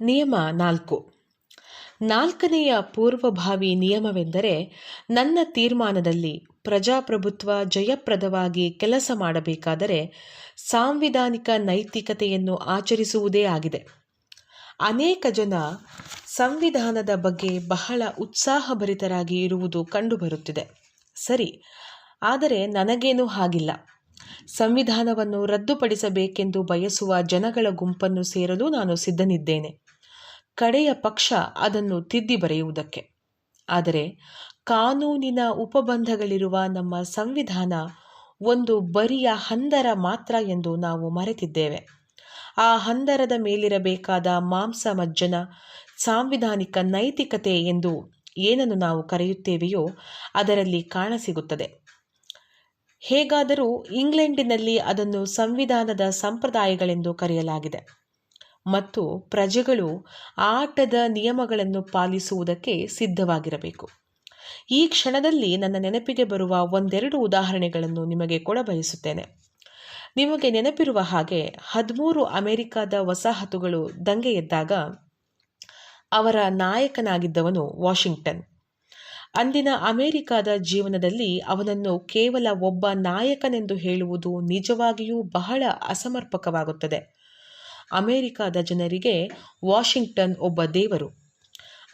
ನಿಯಮ 4. ನಾಲ್ಕನೆಯ ಪೂರ್ವಭಾವಿ ನಿಯಮವೆಂದರೆ, ನನ್ನ ತೀರ್ಮಾನದಲ್ಲಿ ಪ್ರಜಾಪ್ರಭುತ್ವ ಜಯಪ್ರದವಾಗಿ ಕೆಲಸ ಮಾಡಬೇಕಾದರೆ ಸಾಂವಿಧಾನಿಕ ನೈತಿಕತೆಯನ್ನು ಆಚರಿಸುವುದೇ ಆಗಿದೆ. ಅನೇಕ ಜನ ಸಂವಿಧಾನದ ಬಗ್ಗೆ ಬಹಳ ಉತ್ಸಾಹಭರಿತರಾಗಿ ಇರುವುದು ಕಂಡುಬರುತ್ತಿದೆ. ಸರಿ, ಆದರೆ ನನಗೇನೂ ಹಾಗಿಲ್ಲ. ಸಂವಿಧಾನವನ್ನು ರದ್ದುಪಡಿಸಬೇಕೆಂದು ಬಯಸುವ ಜನಗಳ ಗುಂಪನ್ನು ಸೇರಲು ನಾನು ಸಿದ್ಧನಿದ್ದೇನೆ, ಕಡೆಯ ಪಕ್ಷ ಅದನ್ನು ತಿದ್ದಿ ಬರೆಯುವುದಕ್ಕೆ. ಆದರೆ ಕಾನೂನಿನ ಉಪಬಂಧಗಳಿರುವ ನಮ್ಮ ಸಂವಿಧಾನ ಒಂದು ಬರಿಯ ಹಂದರ ಮಾತ್ರ ಎಂದು ನಾವು ಮರೆತಿದ್ದೇವೆ. ಆ ಹಂದರದ ಮೇಲಿರಬೇಕಾದ ಮಾಂಸ ಮಜ್ಜನ ಸಾಂವಿಧಾನಿಕ ನೈತಿಕತೆ ಎಂದು ಏನನ್ನು ನಾವು ಕರೆಯುತ್ತೇವೆಯೋ ಅದರಲ್ಲಿ ಕಾಣಸಿಗುತ್ತದೆ. ಹೇಗಾದರೂ ಇಂಗ್ಲೆಂಡಿನಲ್ಲಿ ಅದನ್ನು ಸಂವಿಧಾನದ ಸಂಪ್ರದಾಯಗಳೆಂದು ಕರೆಯಲಾಗಿದೆ ಮತ್ತು ಪ್ರಜೆಗಳು ಆಟದ ನಿಯಮಗಳನ್ನು ಪಾಲಿಸುವುದಕ್ಕೆ ಸಿದ್ಧವಾಗಿರಬೇಕು. ಈ ಕ್ಷಣದಲ್ಲಿ ನನ್ನ ನೆನಪಿಗೆ ಬರುವ ಒಂದೆರಡು ಉದಾಹರಣೆಗಳನ್ನು ನಿಮಗೆ ಕೊಡಬಯಸುತ್ತೇನೆ. ನಿಮಗೆ ನೆನಪಿರುವ ಹಾಗೆ 13 ಅಮೆರಿಕದ ವಸಾಹತುಗಳು ದಂಗೆ ಎದ್ದಾಗ ಅವರ ನಾಯಕನಾಗಿದ್ದವನು ವಾಷಿಂಗ್ಟನ್. ಅಂದಿನ ಅಮೆರಿಕದ ಜೀವನದಲ್ಲಿ ಅವನನ್ನು ಕೇವಲ ಒಬ್ಬ ನಾಯಕನೆಂದು ಹೇಳುವುದು ನಿಜವಾಗಿಯೂ ಬಹಳ ಅಸಮರ್ಪಕವಾಗುತ್ತದೆ. ಅಮೆರಿಕದ ಜನರಿಗೆ ವಾಷಿಂಗ್ಟನ್ ಒಬ್ಬ ದೇವರು.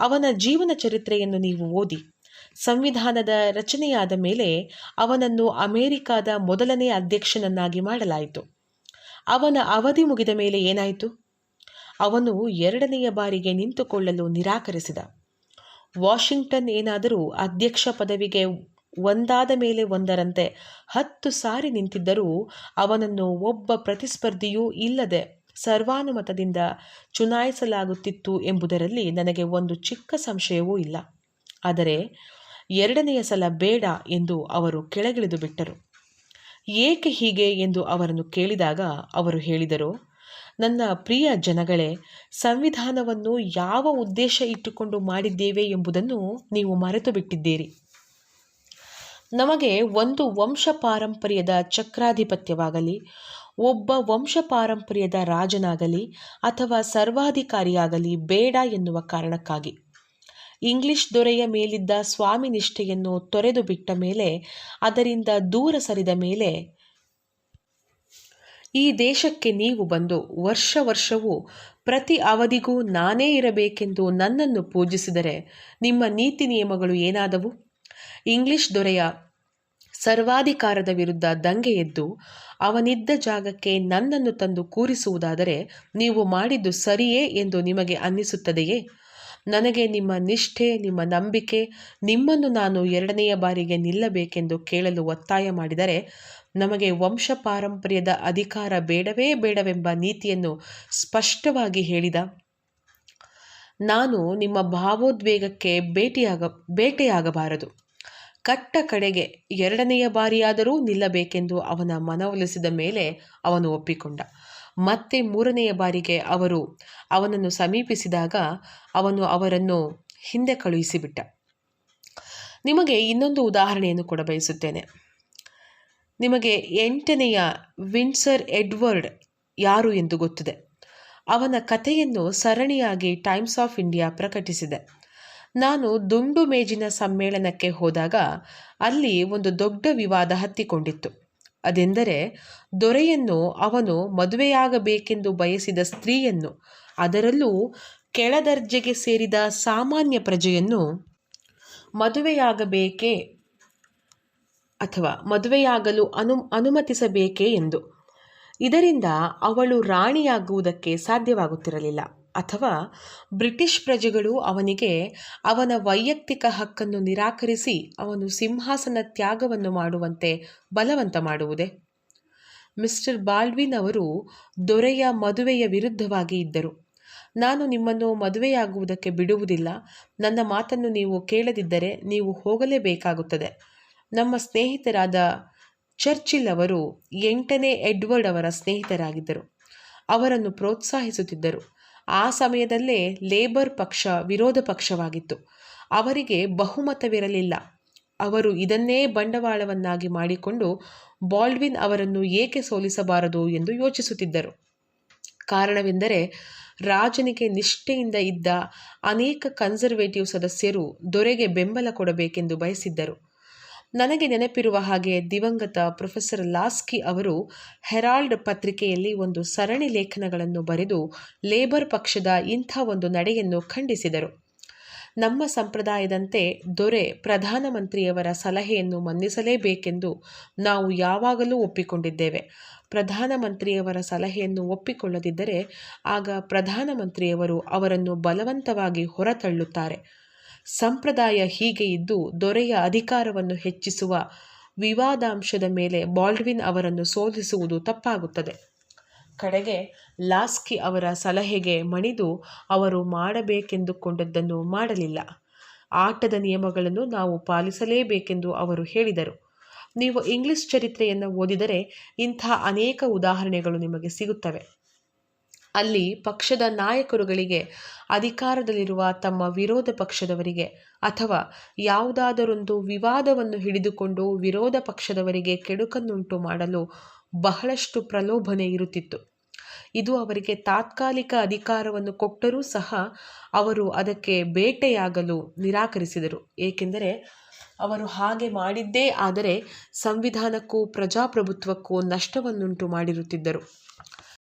ಅವನ ಜೀವನ ಚರಿತ್ರೆಯನ್ನು ನೀವು ಓದಿ. ಸಂವಿಧಾನದ ರಚನೆಯಾದ ಮೇಲೆ ಅವನನ್ನು ಅಮೆರಿಕದ ಮೊದಲನೇ ಅಧ್ಯಕ್ಷನನ್ನಾಗಿ ಮಾಡಲಾಯಿತು. ಅವನ ಅವಧಿ ಮುಗಿದ ಮೇಲೆ ಏನಾಯಿತು? ಅವನು 2ನೆಯ ಬಾರಿಗೆ ನಿಂತುಕೊಳ್ಳಲು ನಿರಾಕರಿಸಿದ. ವಾಷಿಂಗ್ಟನ್ ಏನಾದರೂ ಅಧ್ಯಕ್ಷ ಪದವಿಗೆ ಒಂದಾದ ಮೇಲೆ ಒಂದರಂತೆ 10 ಸಾರಿ ನಿಂತಿದ್ದರೂ ಅವನನ್ನು ಒಬ್ಬ ಪ್ರತಿಸ್ಪರ್ಧಿಯೂ ಇಲ್ಲದೆ ಸರ್ವಾನುಮತದಿಂದ ಚುನಾಯಿಸಲಾಗುತ್ತಿತ್ತು ಎಂಬುದರಲ್ಲಿ ನನಗೆ ಒಂದು ಚಿಕ್ಕ ಸಂಶಯವೂ ಇಲ್ಲ. ಆದರೆ 2ನೆಯ ಸಲ ಬೇಡ ಎಂದು ಅವರು ಕೆಳಗಿಳಿದು ಬಿಟ್ಟರು. ಏಕೆ ಹೀಗೆ ಎಂದು ಅವರನ್ನು ಕೇಳಿದಾಗ ಅವರು ಹೇಳಿದರು, ನನ್ನ ಪ್ರಿಯ ಜನಗಳೇ, ಸಂವಿಧಾನವನ್ನು ಯಾವ ಉದ್ದೇಶ ಇಟ್ಟುಕೊಂಡು ಮಾಡಿದ್ದೇವೆ ಎಂಬುದನ್ನು ನೀವು ಮರೆತು ಬಿಟ್ಟಿದ್ದೀರಿ. ನಮಗೆ ಒಂದು ವಂಶ ಪಾರಂಪರ್ಯದ ಚಕ್ರಾಧಿಪತ್ಯವಾಗಲಿ, ಒಬ್ಬ ವಂಶ ಪಾರಂಪರ್ಯದ ರಾಜನಾಗಲಿ ಅಥವಾ ಸರ್ವಾಧಿಕಾರಿಯಾಗಲಿ ಬೇಡ ಎನ್ನುವ ಕಾರಣಕ್ಕಾಗಿ. ಇಂಗ್ಲಿಷ್ ದೊರೆಯ ಮೇಲಿದ್ದ ಸ್ವಾಮಿ ನಿಷ್ಠೆಯನ್ನು ತೊರೆದು ಬಿಟ್ಟ ಮೇಲೆ, ಅದರಿಂದ ದೂರ ಸರಿದ ಮೇಲೆ, ಈ ದೇಶಕ್ಕೆ ನೀವು ಬಂದು ವರ್ಷವೂ ಪ್ರತಿ ಅವಧಿಗೂ ನಾನೇ ಇರಬೇಕೆಂದು ನನ್ನನ್ನು ಪೂಜಿಸಿದರೆ ನಿಮ್ಮ ನೀತಿ ನಿಯಮಗಳು ಏನಾದವು? ಇಂಗ್ಲಿಷ್ ದೊರೆಯ ಸರ್ವಾಧಿಕಾರದ ವಿರುದ್ಧ ದಂಗೆ ಎದ್ದು ಅವನಿದ್ದ ಜಾಗಕ್ಕೆ ನನ್ನನ್ನು ತಂದು ಕೂರಿಸುವುದಾದರೆ ನೀವು ಮಾಡಿದ್ದು ಸರಿಯೇ ಎಂದು ನಿಮಗೆ ಅನ್ನಿಸುತ್ತದೆಯೇ? ನನಗೆ ನಿಮ್ಮ ನಿಷ್ಠೆ, ನಿಮ್ಮ ನಂಬಿಕೆ, ನಿಮ್ಮನ್ನು ನಾನು 2ನೆಯ ಬಾರಿಗೆ ನಿಲ್ಲಬೇಕೆಂದು ಕೇಳಲು ಒತ್ತಾಯ ಮಾಡಿದರೆ, ನಮಗೆ ವಂಶ ಪಾರಂಪರ್ಯದ ಅಧಿಕಾರ ಬೇಡವೇ ಬೇಡವೆಂಬ ನೀತಿಯನ್ನು ಸ್ಪಷ್ಟವಾಗಿ ಹೇಳಿದ ನಾನು ನಿಮ್ಮ ಭಾವೋದ್ವೇಗಕ್ಕೆ ಬೇಟೆಯಾಗಬಾರದು. ಕಟ್ಟ ಕಡೆಗೆ 2ನೆಯ ಬಾರಿಯಾದರೂ ನಿಲ್ಲಬೇಕೆಂದು ಅವನ ಮನವೊಲಿಸಿದ ಮೇಲೆ ಅವನು ಒಪ್ಪಿಕೊಂಡ. ಮತ್ತೆ 3ನೆಯ ಬಾರಿಗೆ ಅವರು ಅವನನ್ನು ಸಮೀಪಿಸಿದಾಗ ಅವನು ಅವರನ್ನು ಹಿಂದೆ ಕಳುಹಿಸಿಬಿಟ್ಟ. ನಿಮಗೆ ಇನ್ನೊಂದು ಉದಾಹರಣೆಯನ್ನು ಕೊಡಬಯಸುತ್ತೇನೆ. ನಿಮಗೆ 8ನೆಯ ವಿಂಡ್ಸರ್ ಎಡ್ವರ್ಡ್ ಯಾರು ಎಂದು ಗೊತ್ತಿದೆ. ಅವನ ಕಥೆಯನ್ನು ಸರಣಿಯಾಗಿ ಟೈಮ್ಸ್ ಆಫ್ ಇಂಡಿಯಾ ಪ್ರಕಟಿಸಿದೆ. ನಾನು ದುಂಡು ಮೇಜಿನ ಸಮ್ಮೇಳನಕ್ಕೆ ಹೋದಾಗ ಅಲ್ಲಿ ಒಂದು ದೊಡ್ಡ ವಿವಾದ ಹತ್ತಿಕೊಂಡಿತ್ತು. ಅದೆಂದರೆ, ದೊರೆಯನ್ನು ಅವನು ಮದುವೆಯಾಗಬೇಕೆಂದು ಬಯಸಿದ ಸ್ತ್ರೀಯನ್ನು, ಅದರಲ್ಲೂ ಕೆಳದರ್ಜೆಗೆ ಸೇರಿದ ಸಾಮಾನ್ಯ ಪ್ರಜೆಯನ್ನು ಮದುವೆಯಾಗಬೇಕೇ ಅಥವಾ ಮದುವೆಯಾಗಲು ಅನುಮತಿಸಬೇಕೇ ಎಂದು. ಇದರಿಂದ ಅವಳು ರಾಣಿಯಾಗುವುದಕ್ಕೆ ಸಾಧ್ಯವಾಗುತ್ತಿರಲಿಲ್ಲ, ಅಥವಾ ಬ್ರಿಟಿಷ್ ಪ್ರಜೆಗಳು ಅವನಿಗೆ ಅವನ ವೈಯಕ್ತಿಕ ಹಕ್ಕನ್ನು ನಿರಾಕರಿಸಿ ಅವನು ಸಿಂಹಾಸನ ತ್ಯಾಗವನ್ನು ಮಾಡುವಂತೆ ಬಲವಂತ ಮಾಡುವುದೇ? ಮಿಸ್ಟರ್ ಬಾಲ್ಡ್ವಿನ್ ಅವರು ದೊರೆಯ ಮದುವೆಯ ವಿರುದ್ಧವಾಗಿ ಇದ್ದರು. ನಾನು ನಿಮ್ಮನ್ನು ಮದುವೆಯಾಗುವುದಕ್ಕೆ ಬಿಡುವುದಿಲ್ಲ. ನನ್ನ ಮಾತನ್ನು ನೀವು ಕೇಳದಿದ್ದರೆ ನೀವು ಹೋಗಲೇಬೇಕಾಗುತ್ತದೆ. ನಮ್ಮ ಸ್ನೇಹಿತರಾದ ಚರ್ಚಿಲ್ ಅವರು 8ನೇ ಎಡ್ವರ್ಡ್ ಅವರ ಸ್ನೇಹಿತರಾಗಿದ್ದರು. ಅವರನ್ನು ಪ್ರೋತ್ಸಾಹಿಸುತ್ತಿದ್ದರು. ಆ ಸಮಯದಲ್ಲೇ ಲೇಬರ್ ಪಕ್ಷ ವಿರೋಧ ಪಕ್ಷವಾಗಿತ್ತು. ಅವರಿಗೆ ಬಹುಮತವಿರಲಿಲ್ಲ. ಅವರು ಇದನ್ನೇ ಬಂಡವಾಳವನ್ನಾಗಿ ಮಾಡಿಕೊಂಡು ಬಾಲ್ಡ್ವಿನ್ ಅವರನ್ನು ಏಕೆ ಸೋಲಿಸಬಾರದು ಎಂದು ಯೋಚಿಸುತ್ತಿದ್ದರು. ಕಾರಣವೆಂದರೆ, ರಾಜನಿಗೆ ನಿಷ್ಠೆಯಿಂದ ಇದ್ದ ಅನೇಕ ಕನ್ಸರ್ವೇಟಿವ್ ಸದಸ್ಯರು ದೊರೆಗೆ ಬೆಂಬಲ ಕೊಡಬೇಕೆಂದು ಬಯಸಿದ್ದರು. ನನಗೆ ನೆನಪಿರುವ ಹಾಗೆ ದಿವಂಗತ ಪ್ರೊಫೆಸರ್ ಲಾಸ್ಕಿ ಅವರು ಹೆರಾಲ್ಡ್ ಪತ್ರಿಕೆಯಲ್ಲಿ ಒಂದು ಸರಣಿ ಲೇಖನಗಳನ್ನು ಬರೆದು ಲೇಬರ್ ಪಕ್ಷದ ಇಂಥ ಒಂದು ನಡೆಯನ್ನು ಖಂಡಿಸಿದರು. ನಮ್ಮ ಸಂಪ್ರದಾಯದಂತೆ ದೊರೆ ಪ್ರಧಾನಮಂತ್ರಿಯವರ ಸಲಹೆಯನ್ನು ಮನ್ನಿಸಲೇಬೇಕೆಂದು ನಾವು ಯಾವಾಗಲೂ ಒಪ್ಪಿಕೊಂಡಿದ್ದೇವೆ. ಪ್ರಧಾನಮಂತ್ರಿಯವರ ಸಲಹೆಯನ್ನು ಒಪ್ಪಿಕೊಳ್ಳದಿದ್ದರೆ ಆಗ ಪ್ರಧಾನಮಂತ್ರಿಯವರು ಅವರನ್ನು ಬಲವಂತವಾಗಿ ಹೊರತಳ್ಳುತ್ತಾರೆ. ಸಂಪ್ರದಾಯ ಹೀಗೆ ಇದ್ದು ದೊರೆಯ ಅಧಿಕಾರವನ್ನು ಹೆಚ್ಚಿಸುವ ವಿವಾದಾಂಶದ ಮೇಲೆ ಬಾಲ್ಡ್ವಿನ್ ಅವರನ್ನು ಸೋಲಿಸುವುದು ತಪ್ಪಾಗುತ್ತದೆ. ಕಡೆಗೆ ಲಾಸ್ಕಿ ಅವರ ಸಲಹೆಗೆ ಮಣಿದು ಅವರು ಮಾಡಬೇಕೆಂದುಕೊಂಡದ್ದನ್ನು ಮಾಡಲಿಲ್ಲ. ಆಟದ ನಿಯಮಗಳನ್ನು ನಾವು ಪಾಲಿಸಲೇಬೇಕೆಂದು ಅವರು ಹೇಳಿದರು. ನೀವು ಇಂಗ್ಲಿಷ್ ಚರಿತ್ರೆಯನ್ನು ಓದಿದರೆ ಇಂಥ ಅನೇಕ ಉದಾಹರಣೆಗಳು ನಿಮಗೆ ಸಿಗುತ್ತವೆ. ಅಲ್ಲಿ ಪಕ್ಷದ ನಾಯಕರುಗಳಿಗೆ ಅಧಿಕಾರದಲ್ಲಿರುವ ತಮ್ಮ ವಿರೋಧ ಪಕ್ಷದವರಿಗೆ ಅಥವಾ ಯಾವುದಾದರೊಂದು ವಿವಾದವನ್ನು ಹಿಡಿದುಕೊಂಡು ವಿರೋಧ ಪಕ್ಷದವರಿಗೆ ಕೆಡುಕನ್ನುಂಟು ಮಾಡಲು ಬಹಳಷ್ಟು ಪ್ರಲೋಭನೆ ಇರುತ್ತಿತ್ತು. ಇದು ಅವರಿಗೆ ತಾತ್ಕಾಲಿಕ ಅಧಿಕಾರವನ್ನು ಕೊಟ್ಟರೂ ಸಹ ಅವರು ಅದಕ್ಕೆ ಬೇಟೆಯಾಗಲು ನಿರಾಕರಿಸಿದರು. ಏಕೆಂದರೆ ಅವರು ಹಾಗೆ ಮಾಡಿದ್ದೇ ಆದರೆ ಸಂವಿಧಾನಕ್ಕೂ ಪ್ರಜಾಪ್ರಭುತ್ವಕ್ಕೂ ನಷ್ಟವನ್ನುಂಟು ಮಾಡಿರುತ್ತಿದ್ದರು.